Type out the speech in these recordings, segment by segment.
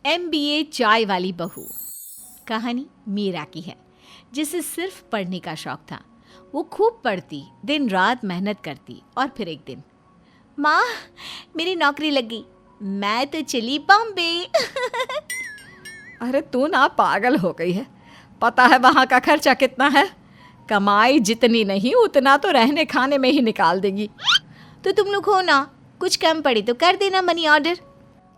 MBA चाय वाली बहू। कहानी मीरा की है, जिसे सिर्फ पढ़ने का शौक था। वो खूब पढ़ती, दिन रात मेहनत करती और फिर एक दिन, माँ मेरी नौकरी लग गई, मैं तो चली बॉम्बे। अरे तू ना पागल हो गई है। पता है वहाँ का खर्चा कितना है? कमाई जितनी नहीं उतना तो रहने खाने में ही निकाल देगी। तो तुम लोग हो ना, कुछ कम पड़ी तो कर देना मनी ऑर्डर।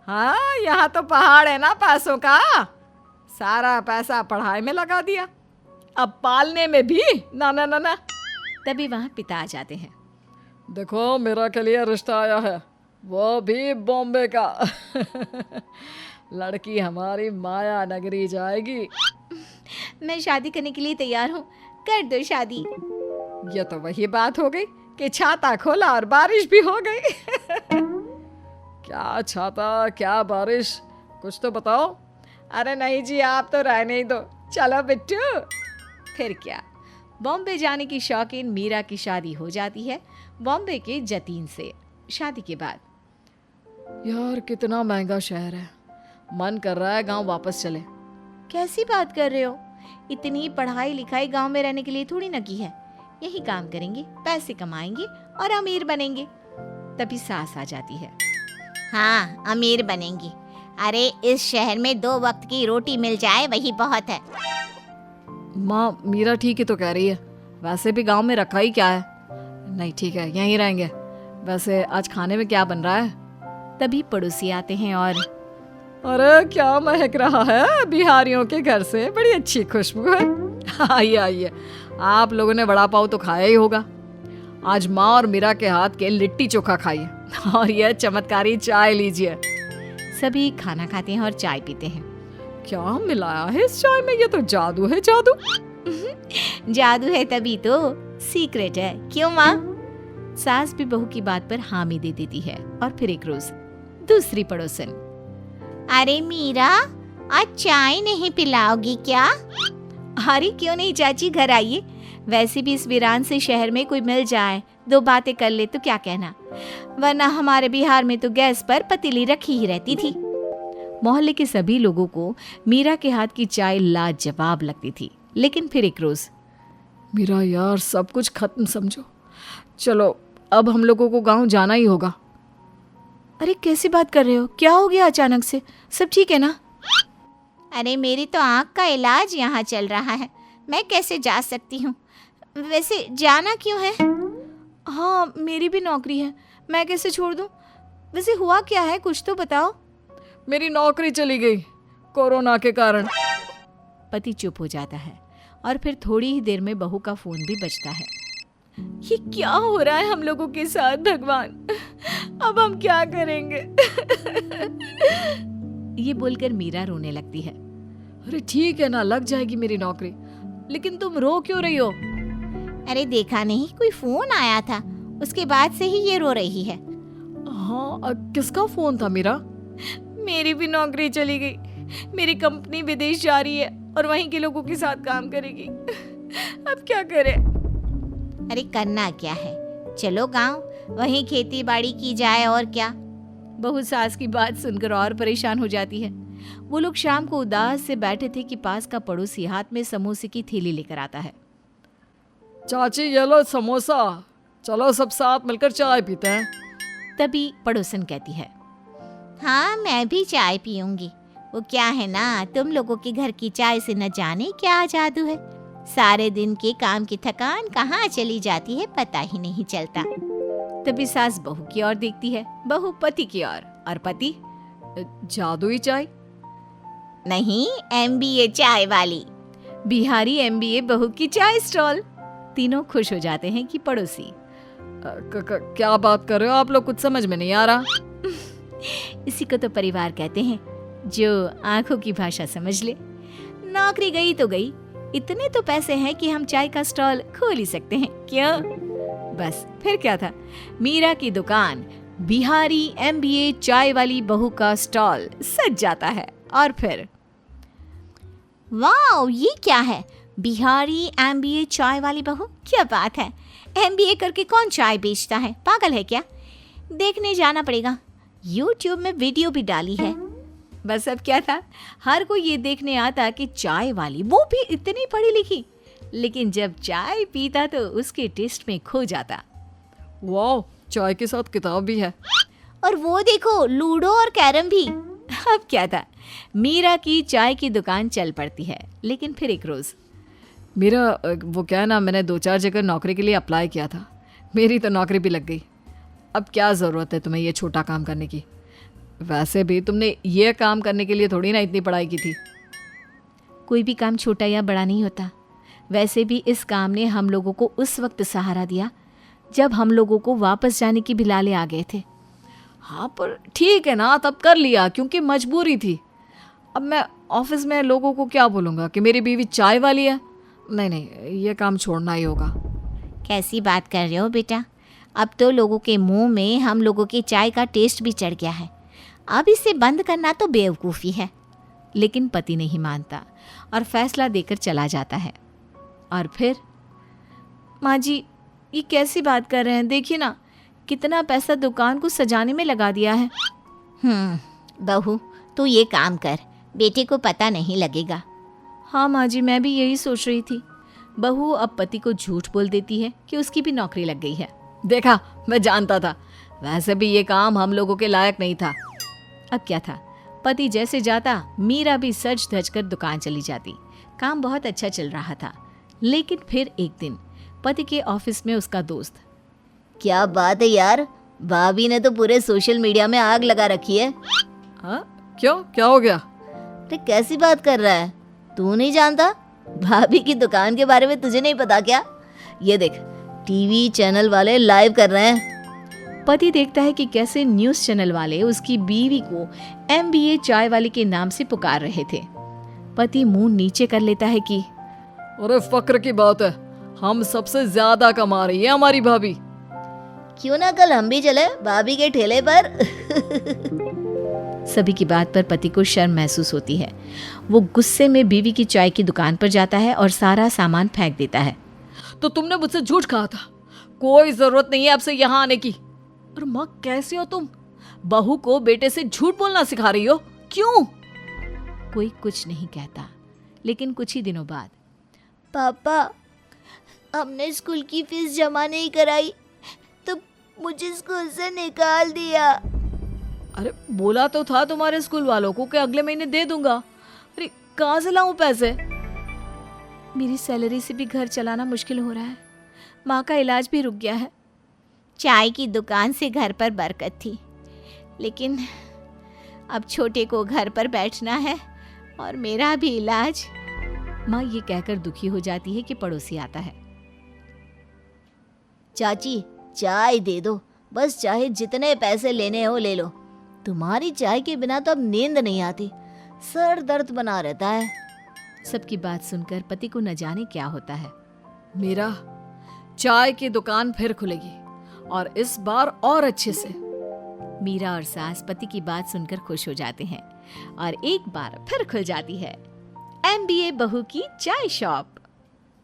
हाँ, यहाँ तो पहाड़ है ना पैसों का। सारा पैसा पढ़ाई में लगा दिया, अब पालने में भी ना ना ना ना। तभी वहाँ पिता आ जाते हैं। देखो मेरा के लिए रिश्ता आया है, वो भी बॉम्बे का। लड़की हमारी माया नगरी जाएगी। मैं शादी करने के लिए तैयार हूँ, कर दो शादी। ये तो वही बात हो गई कि छाता खोला और बारिश भी हो गई। क्या छाता क्या बारिश, कुछ तो बताओ। अरे नहीं जी, आप तो रहने ही दो, चलो बिट्टू। फिर क्या, बॉम्बे जाने की शौकीन मीरा की शादी हो जाती है बॉम्बे के जतीन से। शादी के बाद, यार कितना महंगा शहर है, मन कर रहा है गांव वापस चले। कैसी बात कर रहे हो? इतनी पढ़ाई लिखाई गांव में रहने के लिए थोड़ी ना की है। यही काम करेंगे, पैसे कमाएंगे और अमीर बनेंगे। तभी सास आ जाती है। हाँ, अमीर बनेंगी। अरे इस शहर में 2 वक्त की रोटी मिल जाए वही बहुत है। माँ मीरा ठीक ही तो कह रही है, वैसे भी गांव में रखा ही क्या है। नहीं ठीक है, यहीं रहेंगे। वैसे आज खाने में क्या बन रहा है? तभी पड़ोसी आते हैं और अरे क्या महक रहा है, बिहारियों के घर से बड़ी अच्छी खुशबू है। आइए आइए, आप लोगों ने वड़ा पाव तो खाया ही होगा। आज माँ और मीरा के हाथ के लिट्टी चोखा खाइए और यह चमत्कारी चाय लीजिए। सभी खाना खाते हैं और चाय पीते हैं। क्या मिलाया है इस चाय में? ये तो जादू है, जादू। जादू है तभी तो, सीक्रेट है। क्यों माँ? सास भी बहू की बात पर हामी दे देती है। और फिर एक रोज दूसरी पड़ोसन, अरे मीरा, आज चाय नहीं पिलाओगी क्या? अरे क्यों नहीं चाची, घर आइए। वैसे भी इस वीरान से शहर में कोई मिल जाए, 2 बातें कर ले तो क्या कहना, वरना हमारे बिहार में तो गैस पर पतीली रखी ही रहती थी। मोहल्ले के सभी लोगों को मीरा के हाथ की चाय लाजवाब लगती थी। लेकिन फिर एक रोज, मीरा यार सब कुछ खत्म समझो, चलो अब हम लोगों को गांव जाना ही होगा। अरे कैसी बात कर रहे हो? क्या हो गया अचानक से? सब ठीक है ना? अरे मेरी तो आँख का इलाज यहाँ चल रहा है, मैं कैसे जा सकती हूँ? वैसे जाना क्यों है? हाँ मेरी भी नौकरी है, मैं कैसे छोड़ दूँ? वैसे हुआ क्या है, कुछ तो बताओ। मेरी नौकरी चली गई कोरोना के कारण। पति चुप हो जाता है और फिर थोड़ी ही देर में बहू का फोन भी बजता है। ये क्या हो रहा है हम लोगों के साथ भगवान, अब हम क्या करेंगे? ये बोलकर मीरा रोने लगती है। अरे ठीक है ना, लग जाएगी मेरी नौकरी, लेकिन तुम रो क्यों रही हो? अरे देखा नहीं, कोई फोन आया था, उसके बाद से ही ये रो रही है। हाँ, किसका फोन था मीरा? मेरी भी नौकरी चली गई, मेरी कंपनी विदेश जा रही है और वहीं के लोगों के साथ काम करेगी। अब क्या करें? अरे करना क्या है, चलो गांव, वहीं खेती बाड़ी की जाए और क्या। बहू सास की बात सुनकर और परेशान हो जाती है। वो लोग शाम को उदास से बैठे थे कि पास का पड़ोसी हाथ में समोसे की थैली लेकर आता है। चाची ये लो समोसा, चलो सब साथ मिलकर चाय पीते हैं। तभी पड़ोसन कहती है, हाँ मैं भी चाय पीऊंगी। वो क्या है ना, तुम लोगों के घर की चाय से न जाने क्या जादू है, सारे दिन के काम की थकान कहाँ चली जाती है पता ही नहीं चलता। तभी सास बहू की ओर देखती है, बहू पति की ओर, और पति, जादुई चाय? नहीं, एमबीए चाय वाली। बिहारी एमबीए बहू की चाय स्टॉल। तीनों खुश हो जाते हैं कि पड़ोसी। क्या बात कर रहे हो आप लोग, कुछ समझ में नहीं आ रहा। इसी को तो परिवार कहते हैं, जो आंखों की भाषा समझ ले। नौकरी गई तो गई, इतने तो पैसे हैं कि हम चाय का स्टॉल खोल ही सकते हैं, क्यों? बस फिर क्या था, मीरा की दुकान बिहारी एमबीए चाय वाली बहू का स्टॉल सज जाता है। और फिर वाह, ये क्या है, बिहारी एमबीए चाय वाली बहू, क्या बात है। एमबीए करके कौन चाय बेचता है, पागल है क्या? देखने जाना पड़ेगा, YouTube में वीडियो भी डाली है। बस अब क्या था, हर कोई ये देखने आता कि चाय वाली, वो भी इतनी पढ़ी लिखी, लेकिन जब चाय पीता तो उसके टेस्ट में खो जाता। वाह, चाय के साथ किताब भी है। और वो देखो, लूडो और कैरम भी। अब क्या था, मीरा की चाय की दुकान चल पड़ती है। लेकिन फिर एक रोज मेरा वो क्या है ना, मैंने 2-4 जगह नौकरी के लिए अप्लाई किया था, मेरी तो नौकरी भी लग गई। अब क्या ज़रूरत है तुम्हें ये छोटा काम करने की? वैसे भी तुमने ये काम करने के लिए थोड़ी ना इतनी पढ़ाई की थी। कोई भी काम छोटा या बड़ा नहीं होता। वैसे भी इस काम ने हम लोगों को उस वक्त सहारा दिया जब हम लोगों को वापस जाने की भी लाले आ गए थे। हाँ, पर ठीक है ना, तब कर लिया क्योंकि मजबूरी थी। अब मैं ऑफिस में लोगों को क्या बोलूँगा कि मेरी बीवी चाय वाली है? नहीं, ये काम छोड़ना ही होगा। कैसी बात कर रहे हो बेटा? अब तो लोगों के मुंह में हम लोगों की चाय का टेस्ट भी चढ़ गया है। अब इसे बंद करना तो बेवकूफ़ी है। लेकिन पति नहीं मानता और फैसला देकर चला जाता है। और फिर, माँ जी ये कैसी बात कर रहे हैं? देखिए ना, कितना पैसा दुकान को सजाने में लगा दिया है। बहू तू ये काम कर, बेटे को पता नहीं लगेगा। हाँ माँ जी, मैं भी यही सोच रही थी। बहू अब पति को झूठ बोल देती है कि उसकी भी नौकरी लग गई है। देखा, मैं जानता था। वैसे भी ये काम हम लोगों के लायक नहीं था। अब क्या था, पति जैसे जाता मीरा भी सज धज कर दुकान चली जाती। काम बहुत अच्छा चल रहा था। लेकिन फिर एक दिन पति के ऑफिस में उसका दोस्त, क्या बात है यार, भाभी ने तो पूरे सोशल मीडिया में आग लगा रखी है। हाँ, क्यों, क्या हो गया? अरे कैसी बात कर रहा है, तू नहीं जानता? भाभी की दुकान के बारे में तुझे नहीं पता क्या? ये देख, टीवी चैनल वाले लाइव कर रहे हैं। पति देखता है कि कैसे न्यूज़ चैनल वाले उसकी बीवी को MBA चाय वाली के नाम से पुकार रहे थे। पति मुंह नीचे कर लेता है कि अरे फक्र की बात है, हम सबसे ज्यादा कमा रही है हमारी भाभी। क्यों ना कल हम भी चले भाभी के ठेले पर। सभी की बात पर पति को शर्म महसूस होती है। वो गुस्से में बीवी की चाय की दुकान पर जाता है और सारा सामान फेंक देता है। तो तुमने मुझसे झूठ कहा था, कोई जरूरत नहीं है आपसे यहाँ आने की। और माँ, कैसे हो तुम? बहू को बेटे से झूठ बोलना सिखा रही हो, क्यों? कोई कुछ नहीं कहता। लेकिन कुछ ही दिनों बाद, पापा हमने स्कूल की फीस जमा नहीं कराई तो मुझे स्कूल से निकाल दिया। अरे बोला तो था तुम्हारे स्कूल वालों को कि अगले महीने दे दूंगा। अरे कहाँ से लाऊं पैसे? मेरी सैलरी से भी घर चलाना मुश्किल हो रहा है। माँ का इलाज भी रुक गया है। चाय की दुकान से घर पर बरकत थी, लेकिन अब छोटे को घर पर बैठना है और मेरा भी इलाज। माँ ये कहकर दुखी हो जाती है कि पड़ोसी आता है। चाची चाय दे दो, बस चाहे जितने पैसे लेने हो ले लो। तुम्हारी चाय के बिना तो अब नींद नहीं आती, सर दर्द बना रहता है। सबकी बात सुनकर पति को न जाने क्या होता है। मेरा चाय की दुकान फिर खुलेगी और इस बार और अच्छे से। मीरा और सास पति की बात सुनकर खुश हो जाते हैं और एक बार फिर खुल जाती है MBA बहू की चाय शॉप।